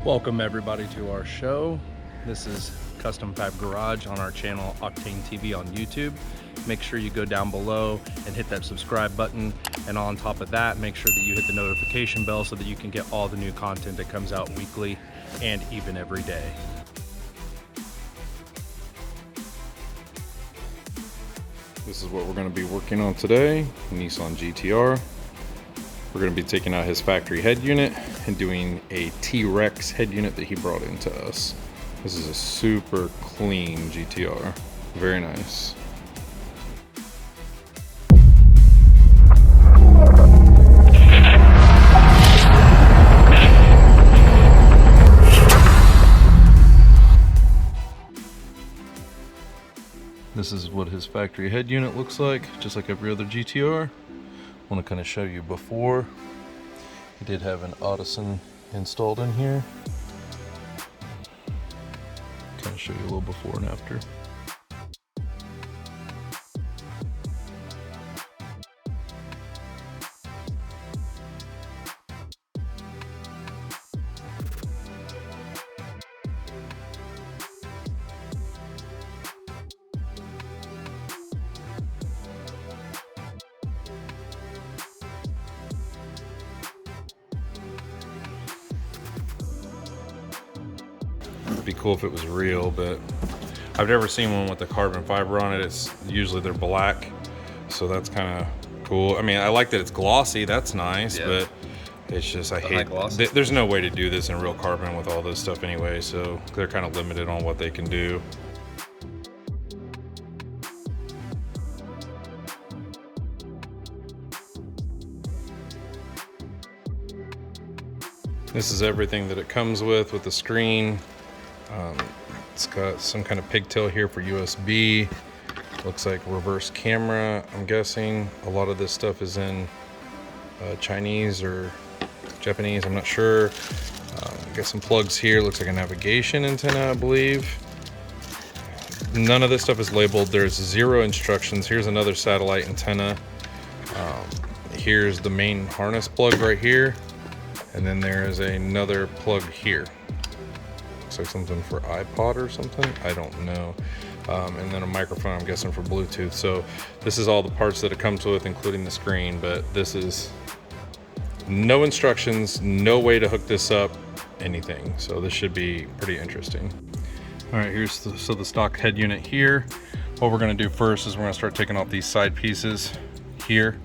Welcome everybody to our show. This is Custom Fab Garage on our channel Octane TV on YouTube. Make sure you go down below and hit that subscribe button, and on top of that, make sure that you hit the notification bell so that you can get all the new content that comes out weekly and even every day. This is what we're going to be working on today, Nissan GTR. We're going to be taking out his factory head unit and doing a Trex head unit that he brought into us. This is a super clean GTR. Very nice. This is what his factory head unit looks like, just like every other GTR. I want to kind of show you before. He did have an AUDIOCONTROL installed in here. Kind of show you a little before and after. It'd be cool if it was real, but I've never seen one with the carbon fiber on it. It's usually they're black, so that's kind of cool. I mean, I like that it's glossy, that's nice, yeah. But it's just, I hate, there's no way to do this in real carbon with all this stuff anyway, so they're kind of limited on what they can do. This is everything that it comes with the screen. It's got some kind of pigtail here for USB. Looks like reverse camera, I'm guessing. A lot of this stuff is in Chinese or Japanese, I'm not sure. Got some plugs here. Looks like a navigation antenna, I believe. None of this stuff is labeled. There's 0 instructions. Here's another satellite antenna. Here's the main harness plug right here. And then there's another plug here. Looks like something for iPod or something, I don't know. And then a microphone, I'm guessing for Bluetooth. So this is all the parts that it comes with, including the screen, but this is no instructions, no way to hook this up, anything. So this should be pretty interesting. All right, here's the stock head unit here. What we're gonna do first is we're gonna start taking off these side pieces here.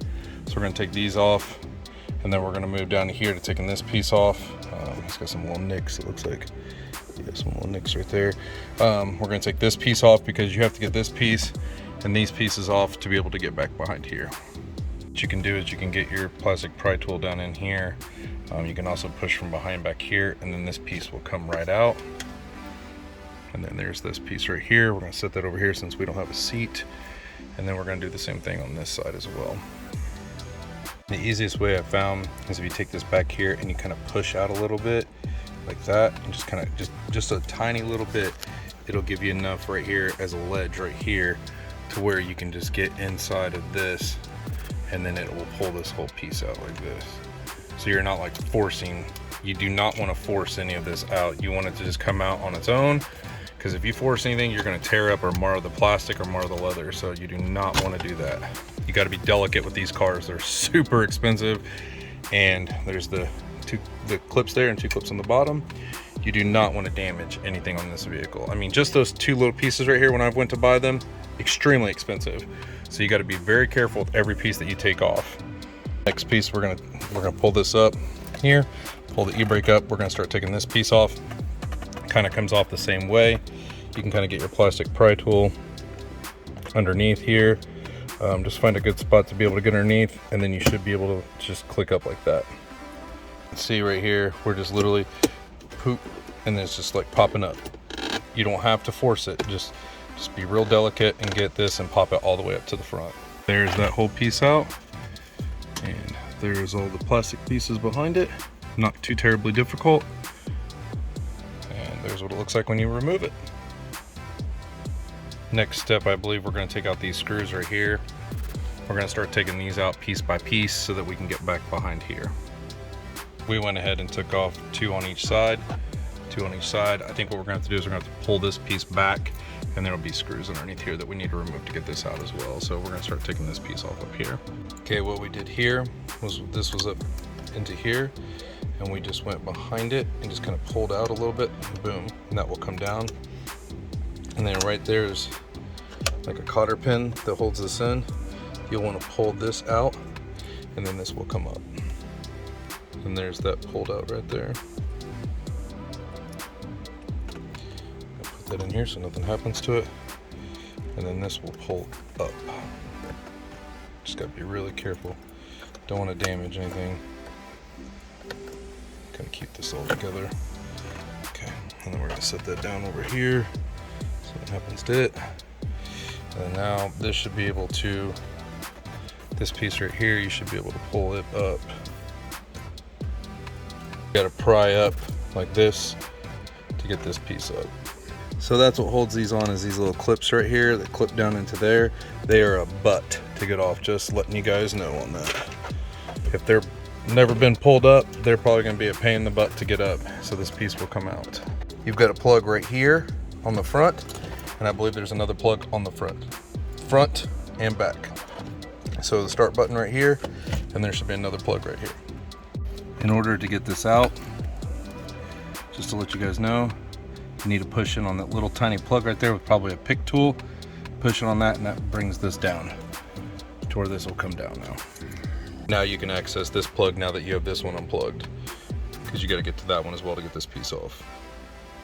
So we're gonna take these off, and then we're gonna move down to here to taking this piece off. It's got some little nicks, it looks like. Yeah, some little nicks right there. We're gonna take this piece off because you have to get this piece and these pieces off to be able to get back behind here. What you can do is you can get your plastic pry tool down in here. You can also push from behind back here, and then this piece will come right out. And then there's this piece right here. We're gonna set that over here since we don't have a seat. And then we're gonna do the same thing on this side as well. The easiest way I've found is if you take this back here and you kind of push out a little bit like that, and just kind of just a tiny little bit, it'll give you enough right here as a ledge right here to where you can just get inside of this, and then it will pull this whole piece out like this. So you're not like forcing, you do not want to force any of this out. You want it to just come out on its own, because if you force anything, you're going to tear up or mar the plastic or mar the leather. So you do not want to do that. You got to be delicate with these cars. They're super expensive, and there's the clips there and 2 clips on the bottom. You do not want to damage anything on this vehicle. I mean, just those 2 little pieces right here, when I went to buy them, extremely expensive. So you got to be very careful with every piece that you take off. Next piece, we're gonna pull this up here, pull the e-brake up. We're gonna start taking this piece off. Kind of comes off the same way. You can kind of get your plastic pry tool underneath here. Just find a good spot to be able to get underneath, and then you should be able to just click up like that. See right here, we're just literally poop, and it's just like popping up. You don't have to force it, just be real delicate and get this and pop it all the way up to the front. There's that whole piece out, and there's all the plastic pieces behind it. Not too terribly difficult, and there's what it looks like when you remove it. Next step, I believe we're going to take out these screws right here. We're going to start taking these out piece by piece so that we can get back behind here. We went ahead and took off 2 on each side. 2 on each side. I think what we're gonna have to do is we're gonna have to pull this piece back, and there'll be screws underneath here that we need to remove to get this out as well. So we're gonna start taking this piece off up here. Okay, what we did here was this was up into here, and we just went behind it and just kind of pulled out a little bit, boom, and that will come down. And then right there is like a cotter pin that holds this in. You'll want to pull this out, and then this will come up. And there's that pulled out right there. I'll put that in here so nothing happens to it. And then this will pull up. Just gotta be really careful. Don't want to damage anything. Kind of keep this all together. Okay, and then we're gonna set that down over here so nothing happens to it. And now this should be able to, this piece right here, you should be able to pull it up. You gotta pry up like this to get this piece up. So that's what holds these on, is these little clips right here that clip down into there. They are a butt to get off, just letting you guys know on that. If they're never been pulled up, they're probably gonna be a pain in the butt to get up. So this piece will come out. You've got a plug right here on the front, and I believe there's another plug on the front and back. So the start button right here, and there should be another plug right here. In order to get this out, just to let you guys know, you need to push in on that little tiny plug right there with probably a pick tool. Push it on that, and that brings this down to where this will come down now. Now you can access this plug now that you have this one unplugged, because you got to get to that one as well to get this piece off.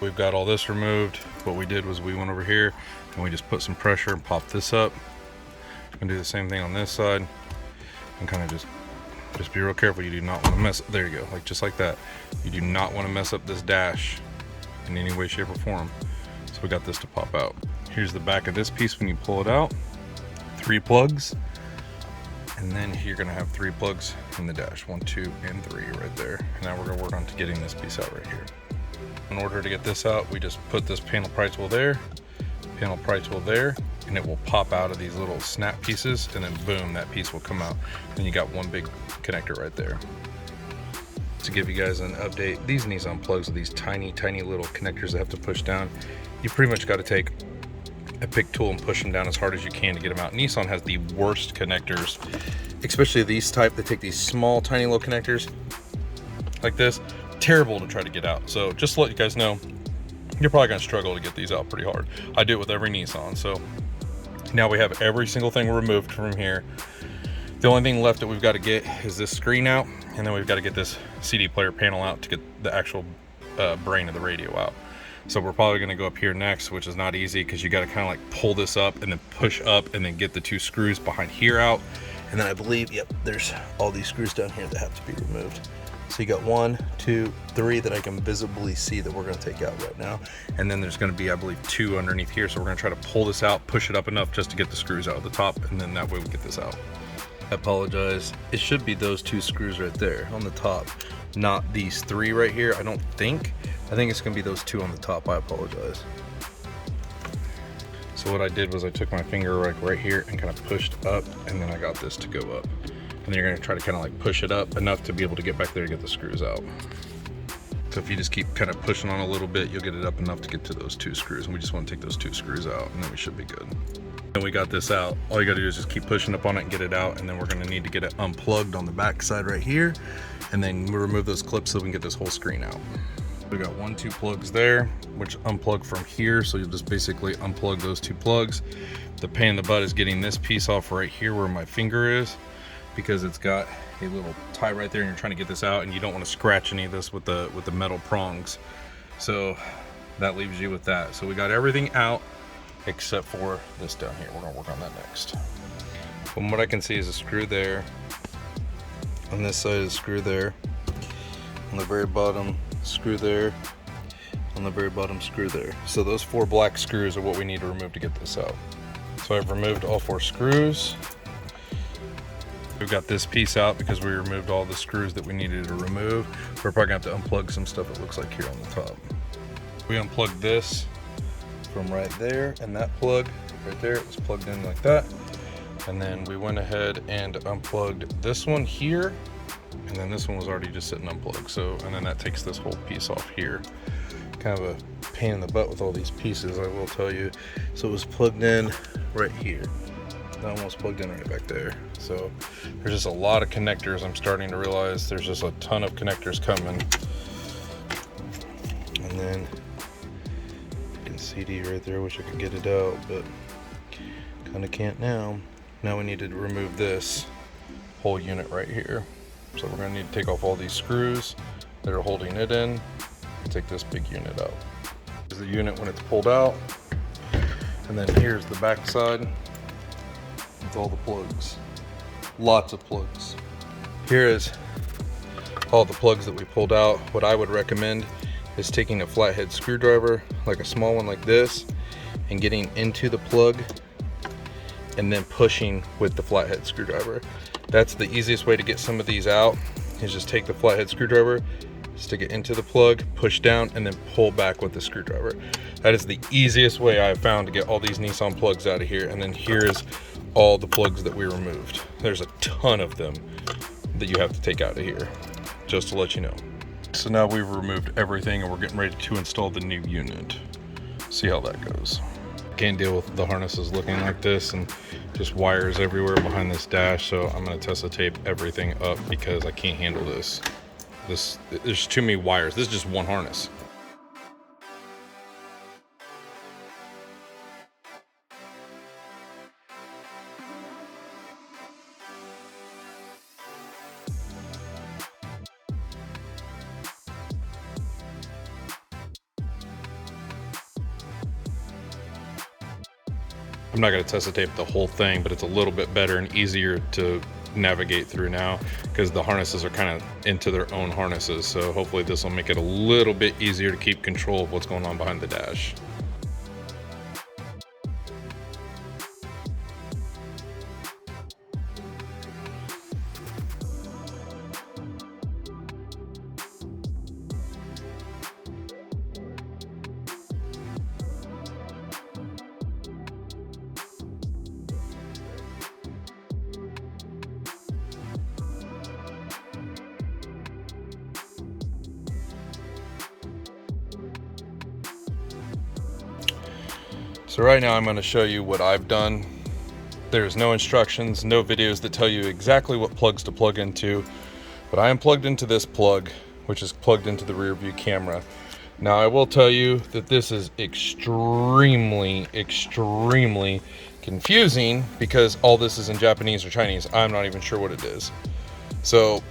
We've got all this removed. What we did was we went over here and we just put some pressure and popped this up. You can do the same thing on this side, and kind of just be real careful. You do not want to mess, there you go, like just like that. You do not want to mess up this dash in any way, shape, or form. So we got this to pop out. Here's the back of this piece when you pull it out. 3 plugs, and then you're gonna have 3 plugs in the dash, 1, 2, and 3 right there. And now we're gonna work on to getting this piece out right here. In order to get this out, we just put this panel pry tool there, and it will pop out of these little snap pieces, and then boom, that piece will come out. And you got one big connector right there. To give you guys an update, these Nissan plugs are these tiny little connectors that have to push down. You pretty much got to take a pick tool and push them down as hard as you can to get them out. Nissan has the worst connectors, especially these type that take these small tiny little connectors like this. Terrible to try to get out. So just to let you guys know, you're probably gonna struggle to get these out pretty hard. I do it with every Nissan. So now we have every single thing removed from here. The only thing left that we've got to get is this screen out, and then we've got to get this CD player panel out to get the actual brain of the radio out. So we're probably going to go up here next, which is not easy because you got to kind of like pull this up and then push up and then get the 2 screws behind here out. And then I believe, yep, there's all these screws down here that have to be removed. So you got 1, 2, 3 that I can visibly see that we're going to take out right now. And then there's going to be, I believe, 2 underneath here. So we're going to try to pull this out, push it up enough just to get the screws out of the top, and then that way we get this out. I apologize. It should be those 2 screws right there on the top, not these 3 right here. I don't think. I think it's going to be those 2 on the top. I apologize. So what I did was I took my finger right here and kind of pushed up, and then I got this to go up. And then you're going to try to kind of like push it up enough to be able to get back there and get the screws out. So if you just keep kind of pushing on a little bit, you'll get it up enough to get to those 2 screws. And we just want to take those 2 screws out, and then we should be good. And we got this out. All you got to do is just keep pushing up on it and get it out. And then we're going to need to get it unplugged on the back side right here. And then we remove those clips so we can get this whole screen out. We got 1, 2 plugs there, which unplug from here. So you'll just basically unplug those 2 plugs. The pain in the butt is getting this piece off right here where my finger is, because it's got a little tie right there and you're trying to get this out, and you don't want to scratch any of this with the metal prongs. So that leaves you with that. So we got everything out except for this down here. We're gonna work on that next. From what I can see is a screw there. On this side is a screw there. On the very bottom, screw there. On the very bottom, screw there. So those 4 black screws are what we need to remove to get this out. So I've removed all 4 screws. We've got this piece out because we removed all the screws that we needed to remove. We're probably gonna have to unplug some stuff, it looks like, here on the top. We unplugged this from right there, and that plug right there, it was plugged in like that. And then we went ahead and unplugged this one here, and then this one was already just sitting unplugged. So, and then that takes this whole piece off here. kind of a pain in the butt with all these pieces, I will tell you. So it was plugged in right here. That one was plugged in right back there. So there's just a lot of connectors. I'm starting to realize there's just a ton of connectors coming. And then you can CD right there. Wish I could get it out, but kind of can't now. Now we need to remove this whole unit right here. So we're gonna need to take off all these screws that are holding it in and take this big unit out. Here's the unit when it's pulled out. And then here's the back side with all the plugs. Lots of plugs. Here is all the plugs that we pulled out. What I would recommend is taking a flathead screwdriver, like a small one like this, and getting into the plug and then pushing with the flathead screwdriver. That's the easiest way to get some of these out, is just take the flathead screwdriver, stick it into the plug, push down, and then pull back with the screwdriver. That is the easiest way I've found to get all these Nissan plugs out of here. And then here's all the plugs that we removed. There's a ton of them that you have to take out of here, just to let you know. So now we've removed everything and we're getting ready to install the new unit. See how that goes. Can't deal with the harnesses looking like this and just wires everywhere behind this dash, so I'm gonna Tessa tape everything up because I can't handle this. There's too many wires. This is just one harness. I'm not going to Tessa tape the whole thing, but it's a little bit better and easier to navigate through now because the harnesses are kind of into their own harnesses. So hopefully this will make it a little bit easier to keep control of what's going on behind the dash. So right now I'm going to show you what I've done. There's no instructions, no videos that tell you exactly what plugs to plug into, but I am plugged into this plug, which is plugged into the rear view camera. Now I will tell you that this is extremely confusing because all this is in Japanese or Chinese. I'm not even sure what it is. So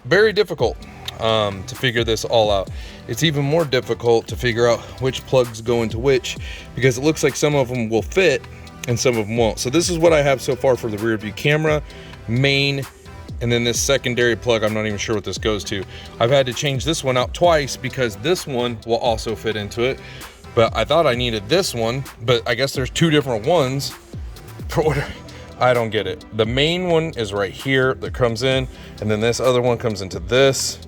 very difficult to figure this all out. It's even more difficult to figure out which plugs go into which because it looks like some of them will fit and some of them won't. So this is what I have so far for the rear view camera, main, and then this secondary plug. I'm not even sure what this goes to. I've had to change this one out twice because this one will also fit into it, but I thought I needed this one, but I guess there's two different ones for what I don't get it. The main one is right here that comes in, and then this other one comes into this.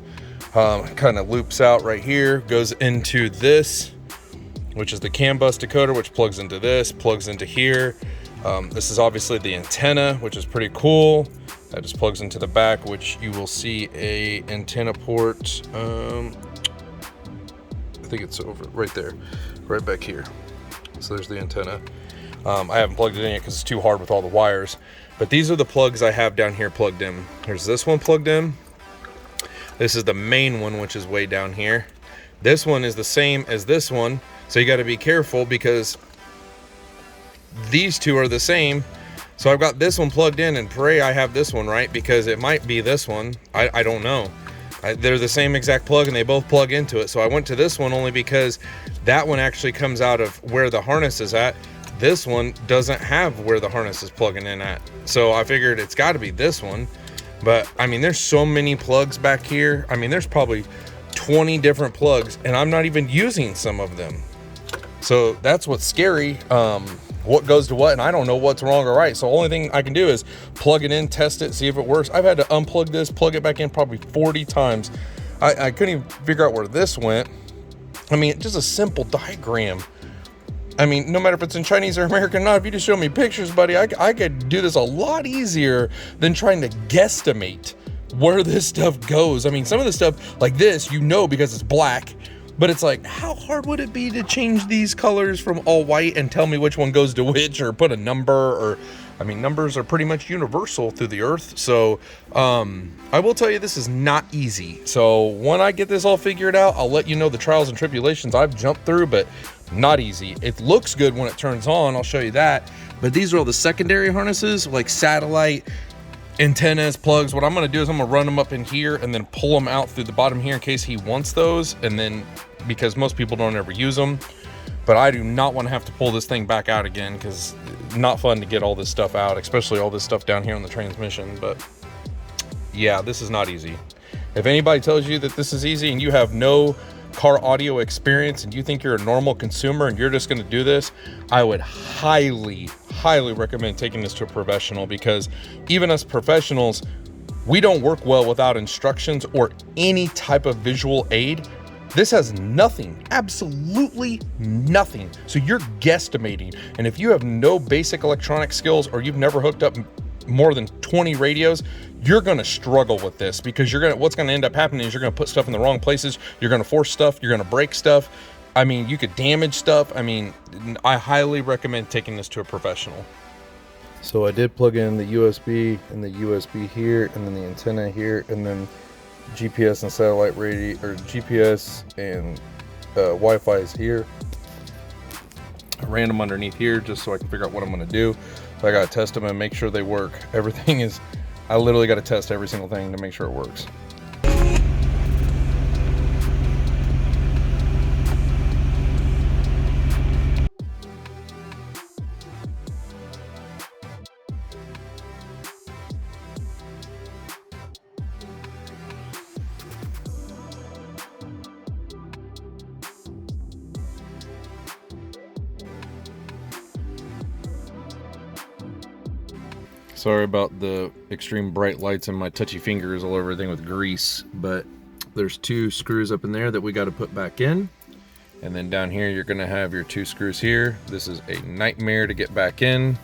Kind of loops out right here, goes into this, which is the CAN bus decoder, which plugs into this, plugs into here. This is obviously the antenna, which is pretty cool. That just plugs into the back, which you will see a antenna port. I think it's over right there, right back here. So there's the antenna. I haven't plugged it in yet because it's too hard with all the wires. But these are the plugs I have down here plugged in. There's this one plugged in. This is the main one, which is way down here. This one is the same as this one, so you got to be careful because these two are the same. So I've got this one plugged in and pray I have this one right because it might be this one. I don't know. They're the same exact plug and they both plug into it. So I went to this one only because that one actually comes out of where the harness is at. This one doesn't have where the harness is plugging in at. So I figured it's got to be this one. But I mean, there's so many plugs back here. I mean, there's probably 20 different plugs and I'm not even using some of them. So that's what's scary. What goes to what, and I don't know what's wrong or right. So the only thing I can do is plug it in, test it, see if it works. I've had to unplug this, plug it back in probably 40 times. I couldn't even figure out where this went. I mean, just a simple diagram. I mean, no matter if it's in Chinese or American or not, if you just show me pictures, buddy, I could do this a lot easier than trying to guesstimate where this stuff goes. I mean, some of the stuff like this, you know, because it's black, But it's like, how hard would it be to change these colors from all white and tell me which one goes to which, or put a number? Or I mean, numbers are pretty much universal through the earth. So I will tell you, this is not easy. So when I get this all figured out, I'll let you know the trials and tribulations I've jumped through, but not easy. It looks good when it turns on, I'll show you that. But these are all the secondary harnesses, like satellite, antennas, plugs. What I'm going to do is I'm going to run them up in here and then pull them out through the bottom here in case he wants those. And then, because most people don't ever use them, but I do not want to have to pull this thing back out again, because not fun to get all this stuff out, especially all this stuff down here on the transmission. But yeah, this is not easy. If anybody tells you that this is easy and you have no car audio experience and you think you're a normal consumer and you're just going to do this, I would highly recommend taking this to a professional, because even us professionals, we don't work well without instructions or any type of visual aid. This has nothing, absolutely nothing. So you're guesstimating. And if you have no basic electronic skills, or you've never hooked up more than 20 radios, you're going to struggle with this, because what's going to end up happening is you're going to put stuff in the wrong places. You're going to force stuff. You're going to break stuff. I mean, you could damage stuff. I mean, I highly recommend taking this to a professional. So I did plug in the USB and the USB here, and then the antenna here, and then GPS and satellite radio, or GPS and Wi-Fi is here. I ran them underneath here just so I can figure out what I'm going to do. So I got to test them and make sure they work. Everything is, I literally got to test every single thing to make sure it works. Sorry about the extreme bright lights and my touchy fingers all over everything with grease, but there's 2 screws up in there that we got to put back in. And then down here, you're gonna have your 2 screws here. This is a nightmare to get back in.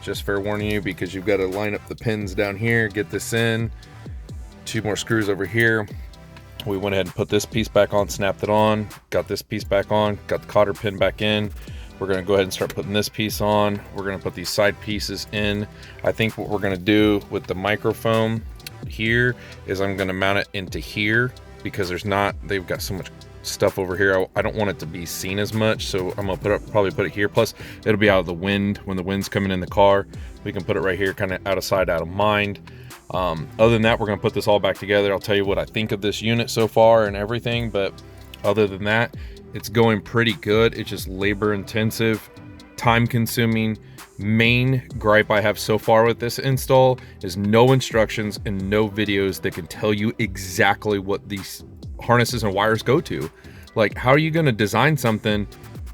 Just fair warning you, because you've got to line up the pins down here, get this in. 2 more screws over here. We went ahead and put this piece back on, snapped it on, got this piece back on, got the cotter pin back in. We're going to go ahead and start putting this piece on. We're going to put these side pieces in. I think what we're going to do with the microphone here is I'm going to mount it into here, because they've got so much stuff over here. I don't want it to be seen as much, so I'm going to probably put it here. Plus, it'll be out of the wind when the wind's coming in the car. We can put it right here, kind of out of sight, out of mind. Other than that, we're going to put this all back together. I'll tell you what I think of this unit so far and everything, but other than that, it's going pretty good. It's just labor intensive, time consuming. Main gripe I have so far with this install is no instructions and no videos that can tell you exactly what these harnesses and wires go to. Like, how are you going to design something,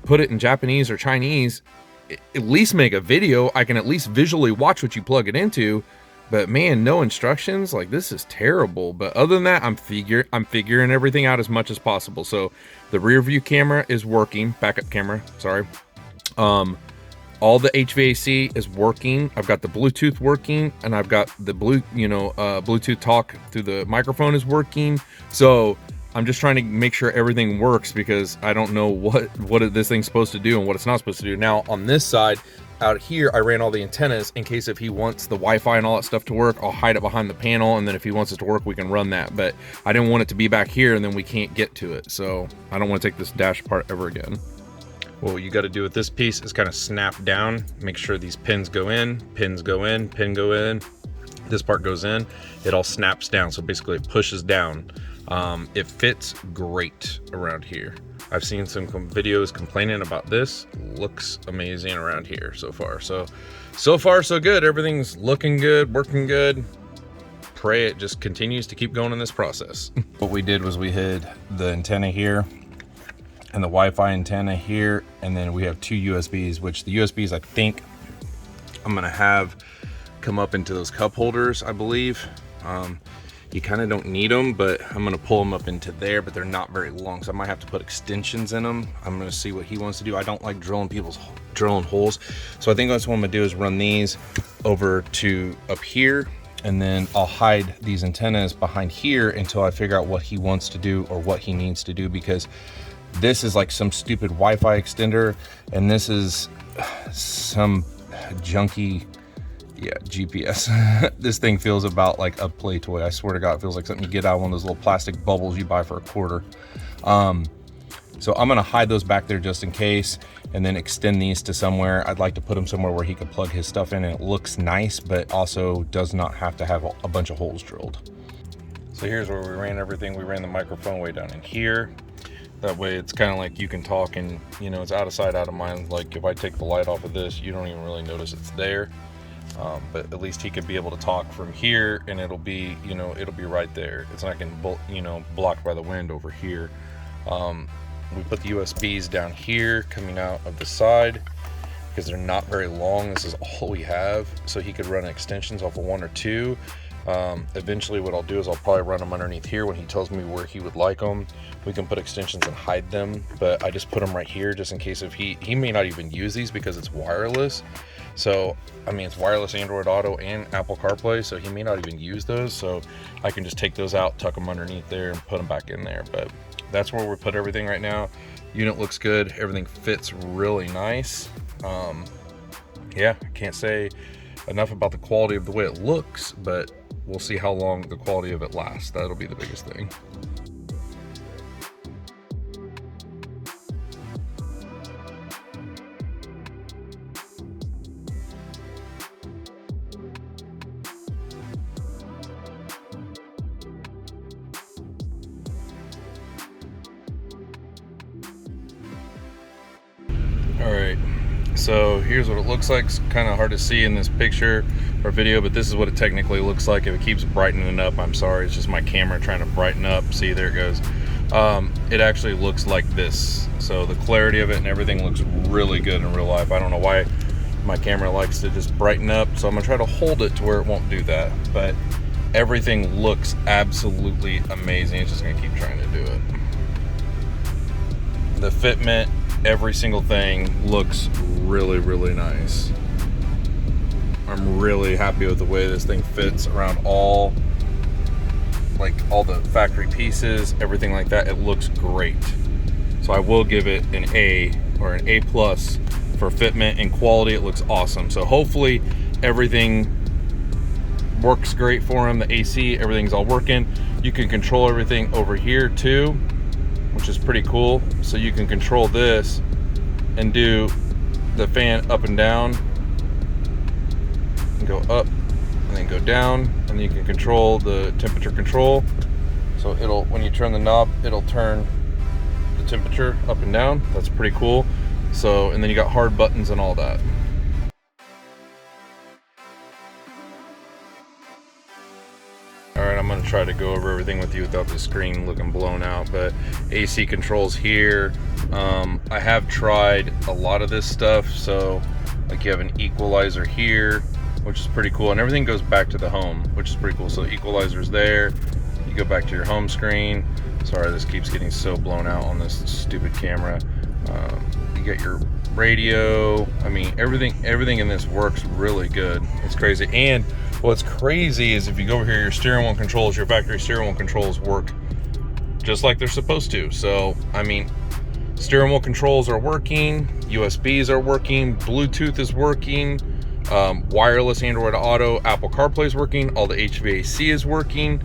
put it in Japanese or Chinese, at least make a video? I can at least visually watch what you plug it into. But man, no instructions, like, this is terrible. But other than that, I'm figuring everything out as much as possible. So the rear view camera is working, backup camera, sorry. All the HVAC is working. I've got the Bluetooth working, and I've got the Bluetooth talk through the microphone is working. So I'm just trying to make sure everything works, because I don't know what this thing's supposed to do and what it's not supposed to do. Now on this side, out here, I ran all the antennas in case if he wants the Wi-Fi and all that stuff to work, I'll hide it behind the panel, and then if he wants it to work, we can run that. But I didn't want it to be back here and then we can't get to it. So I don't want to take this dash apart ever again. What you got to do with this piece is kind of snap down, make sure these pins go in, pin go in, this part goes in, it all snaps down. So basically it pushes down. It fits great around here. I've seen some videos complaining about this. Looks amazing around here so far. So far so good. Everything's looking good, working good. Pray it just continues to keep going in this process. What we did was we hid the antenna here and the Wi-Fi antenna here, and then we have 2 USBs, which the USBs I think I'm gonna have come up into those cup holders, I believe. You kind of don't need them, but I'm gonna pull them up into there, but they're not very long, so I might have to put extensions in them. I'm gonna see what he wants to do. I don't like drilling holes, so I think that's what I'm gonna do is run these over to up here, and then I'll hide these antennas behind here until I figure out what he wants to do or what he needs to do, because This is like some stupid Wi-Fi extender, and this is some junky, yeah, GPS. This thing feels about like a play toy. I swear to God, it feels like something you get out of one of those little plastic bubbles you buy for $1. So I'm gonna hide those back there just in case, and then extend these to somewhere. I'd like to put them somewhere where he could plug his stuff in and it looks nice, but also does not have to have a bunch of holes drilled. So here's where we ran everything. We ran the microphone way down in here. That way it's kind of like you can talk and, you know, it's out of sight, out of mind. Like if I take the light off of this, you don't even really notice it's there. But at least he could be able to talk from here, and it'll be, you know, it'll be right there. It's not getting, you know, blocked by the wind over here. We put the USBs down here coming out of the side because they're not very long. This is all we have, so he could run extensions off of 1 or 2. Eventually what I'll do is I'll probably run them underneath here when he tells me where he would like them. We can put extensions and hide them, but I just put them right here just in case if he may not even use these because it's wireless. So I mean, it's wireless Android Auto and Apple CarPlay, so he may not even use those. So I can just take those out, tuck them underneath there, and put them back in there. But that's where we put everything right now. Unit looks good. Everything fits really nice. Yeah, I can't say enough about the quality of the way it looks, but we'll see how long the quality of it lasts. That'll be the biggest thing. All right, so here's what it looks like. It's kind of hard to see in this picture or video, but this is what it technically looks like. If it keeps brightening up, I'm sorry, it's just my camera trying to brighten up. See, there it goes. It actually looks like this. So the clarity of it and everything looks really good in real life. I don't know why my camera likes to just brighten up, so I'm gonna try to hold it to where it won't do that, but everything looks absolutely amazing. It's just gonna keep trying to do it. The fitment, every single thing looks really, really nice. I'm really happy with the way this thing fits around all the factory pieces, everything like that. It looks great. So I will give it an A or an A+ for fitment and quality. It looks awesome. So hopefully everything works great for him. The AC, everything's all working. You can control everything over here too, which is pretty cool. So you can control this and do the fan up and down, and go up and then go down, and then you can control the temperature control. So it'll, when you turn the knob, it'll turn the temperature up and down. That's pretty cool. So, and then you got hard buttons and all that. All right, I'm gonna try to go over everything with you without the screen looking blown out, but AC controls here. I have tried a lot of this stuff. So like you have an equalizer here, which is pretty cool, and everything goes back to the home, which is pretty cool. So equalizer's there, you go back to your home screen. Sorry, this keeps getting so blown out on this stupid camera. You get your radio. I mean, everything in this works really good. It's crazy. And what's crazy is if you go over here, your steering wheel controls, your factory steering wheel controls work just like they're supposed to. So, I mean, steering wheel controls are working, USBs are working, Bluetooth is working, wireless Android Auto, Apple CarPlay is working, all the HVAC is working.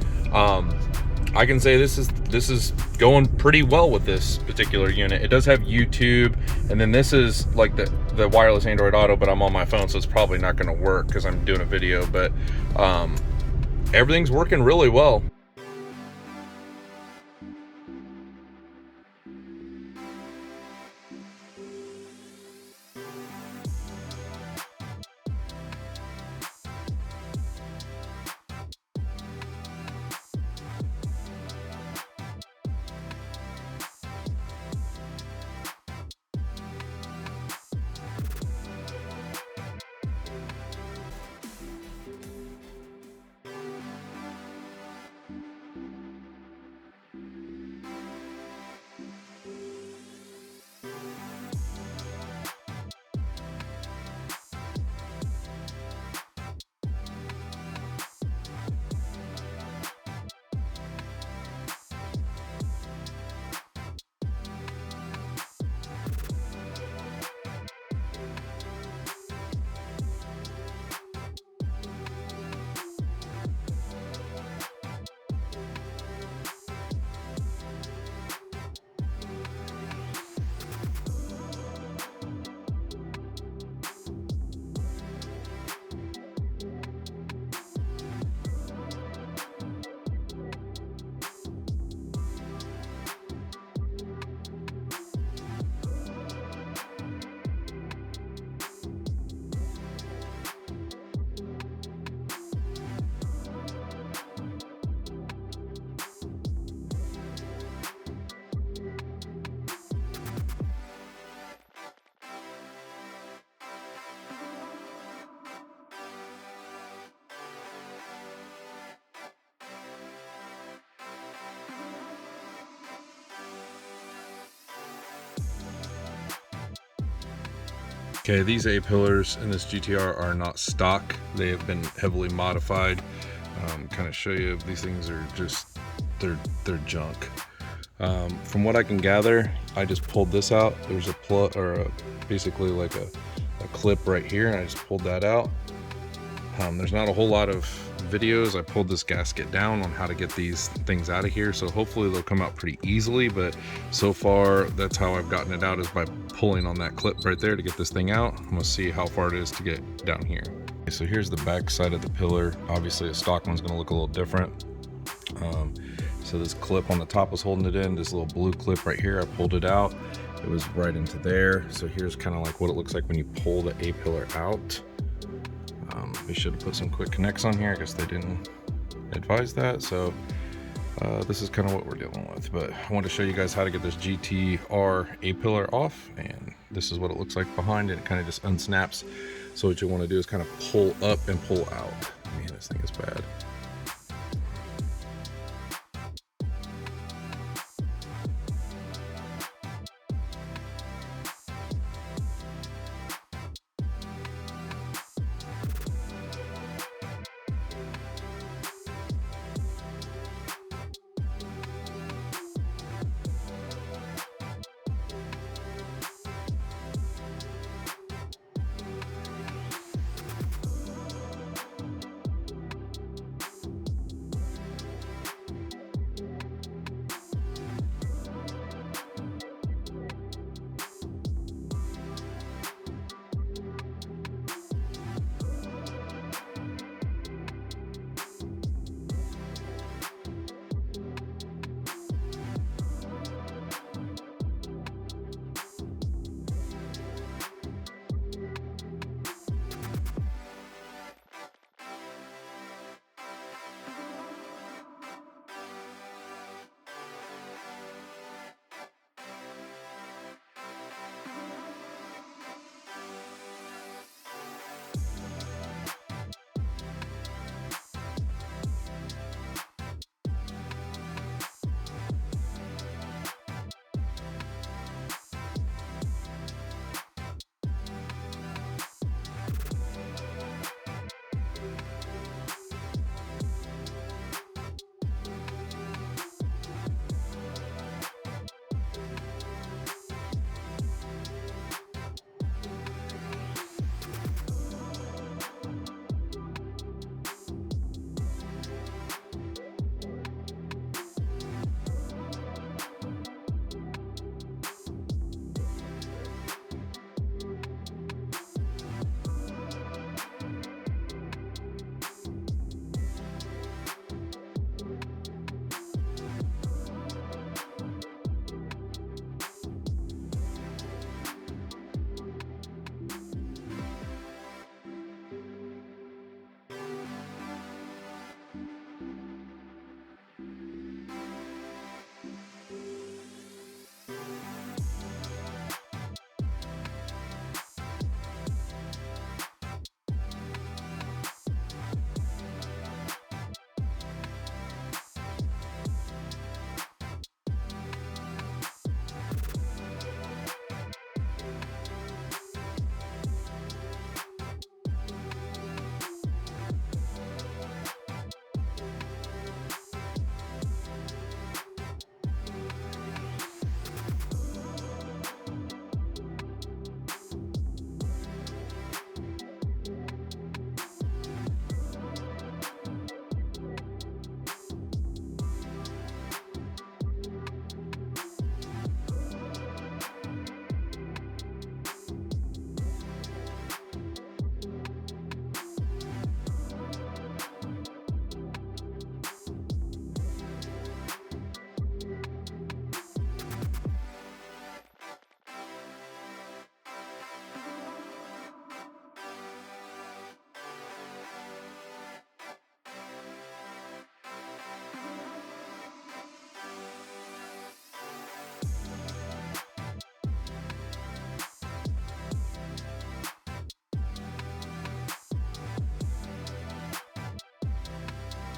I can say this is going pretty well with this particular unit. It does have YouTube, and then this is like the wireless Android Auto, but I'm on my phone, so it's probably not going to work because I'm doing a video. But everything's working really well. Okay, these A-pillars in this GTR are not stock. They have been heavily modified. Kind of show you, these things are just, they're junk. From what I can gather, I just pulled this out. There's a plug, or basically like a clip right here, and I just pulled that out. There's not a whole lot of videos. I pulled this gasket down on how to get these things out of here, so hopefully they'll come out pretty easily, but so far that's how I've gotten it out, is by pulling on that clip right there to get this thing out. I'm gonna see how far it is to get down here. Okay, so here's the back side of the pillar. Obviously a stock one's gonna look a little different. So this clip on the top was holding it in. This little blue clip right here, I pulled it out. It was right into there. So here's kind of like what it looks like when you pull the A-pillar out. They should have put some quick connects on here. I guess they didn't advise that. So this is kind of what we're dealing with. But I wanted to show you guys how to get this GTR A-pillar off. And this is what it looks like behind it. It kind of just unsnaps. So what you want to do is kind of pull up and pull out. Man, this thing is bad.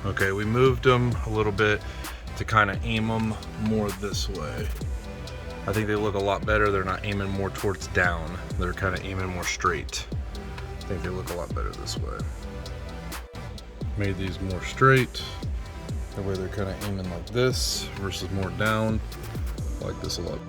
Okay, we moved them a little bit to kind of aim them more this way. I think they look a lot better. They're not aiming more towards down. They're kind of aiming more straight. I think they look a lot better this way. Made these more straight. That way they're kind of aiming like this versus more down. I like this a lot.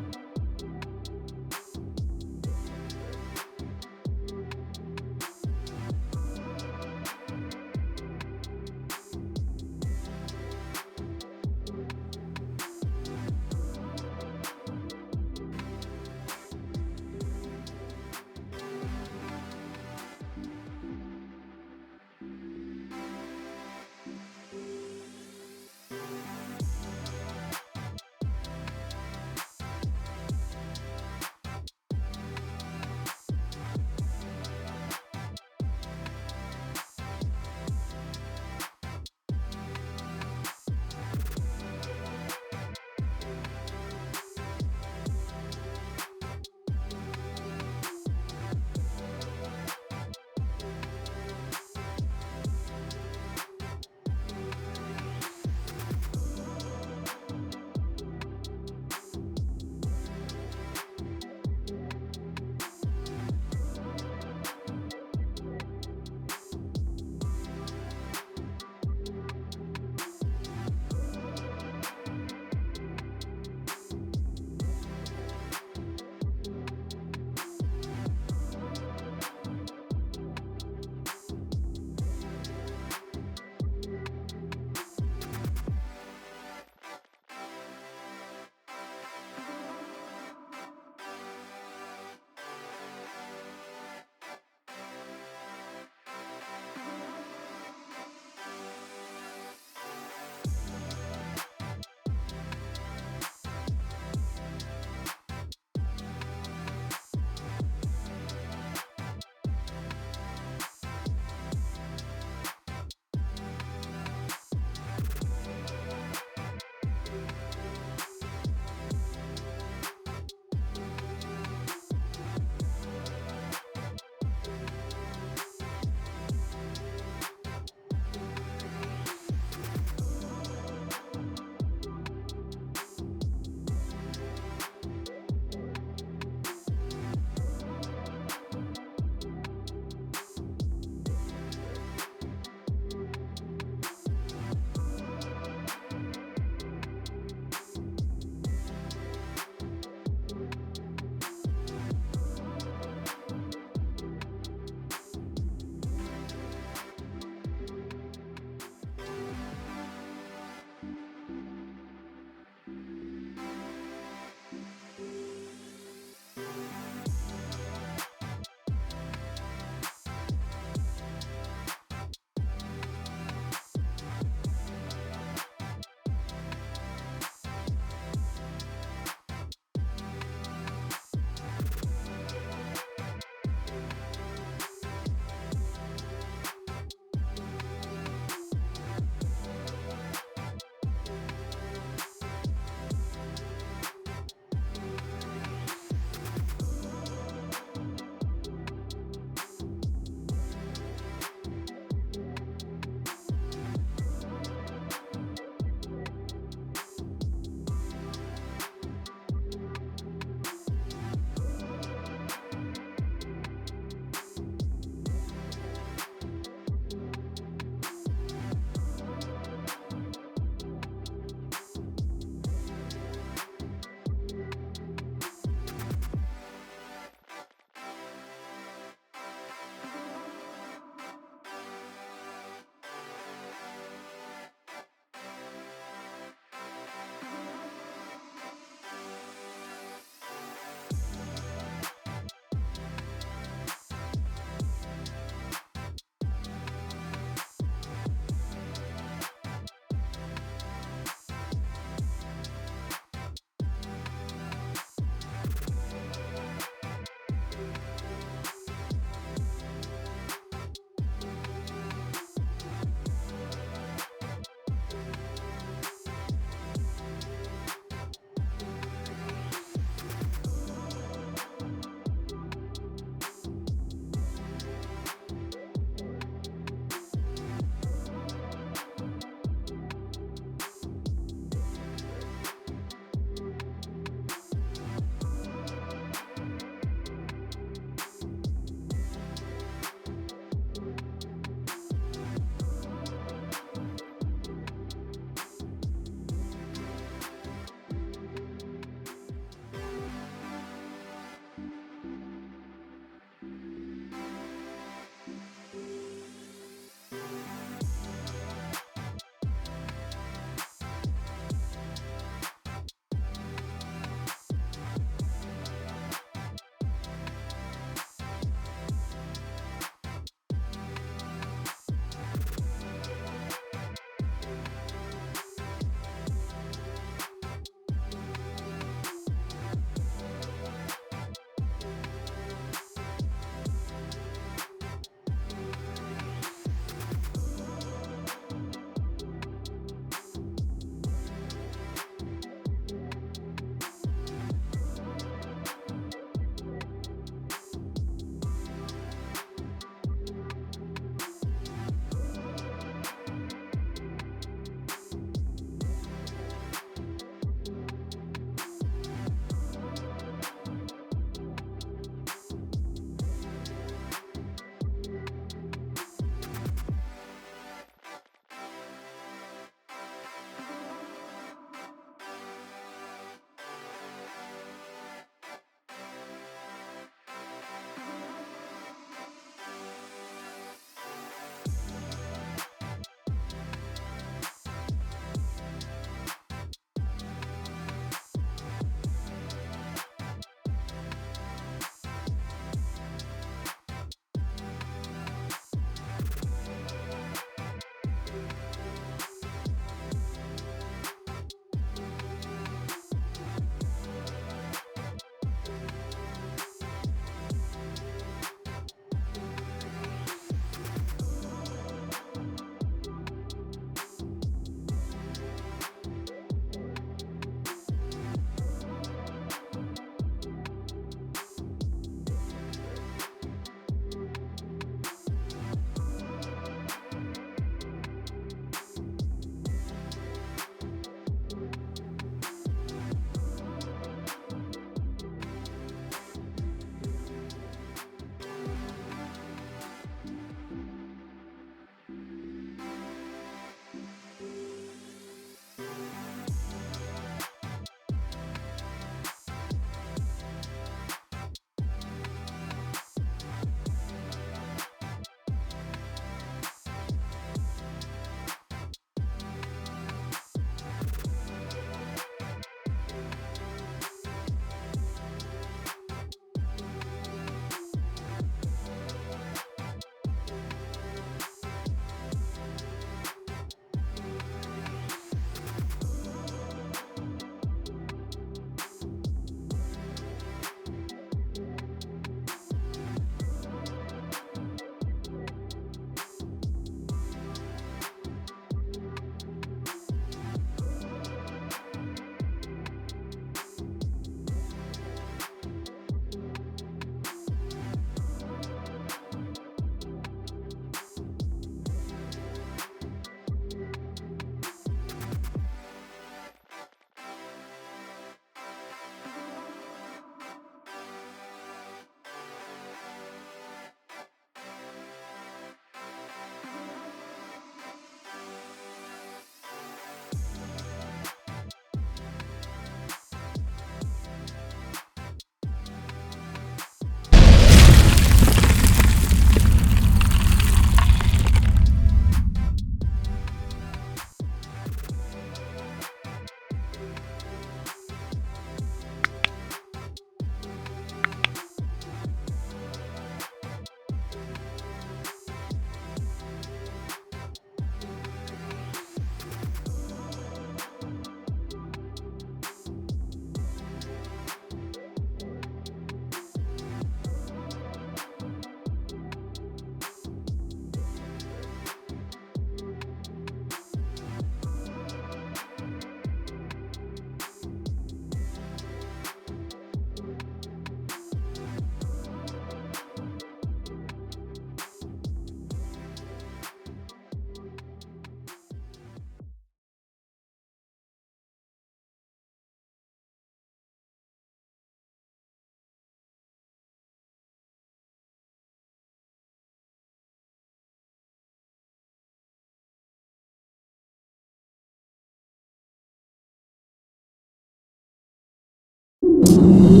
Awesome.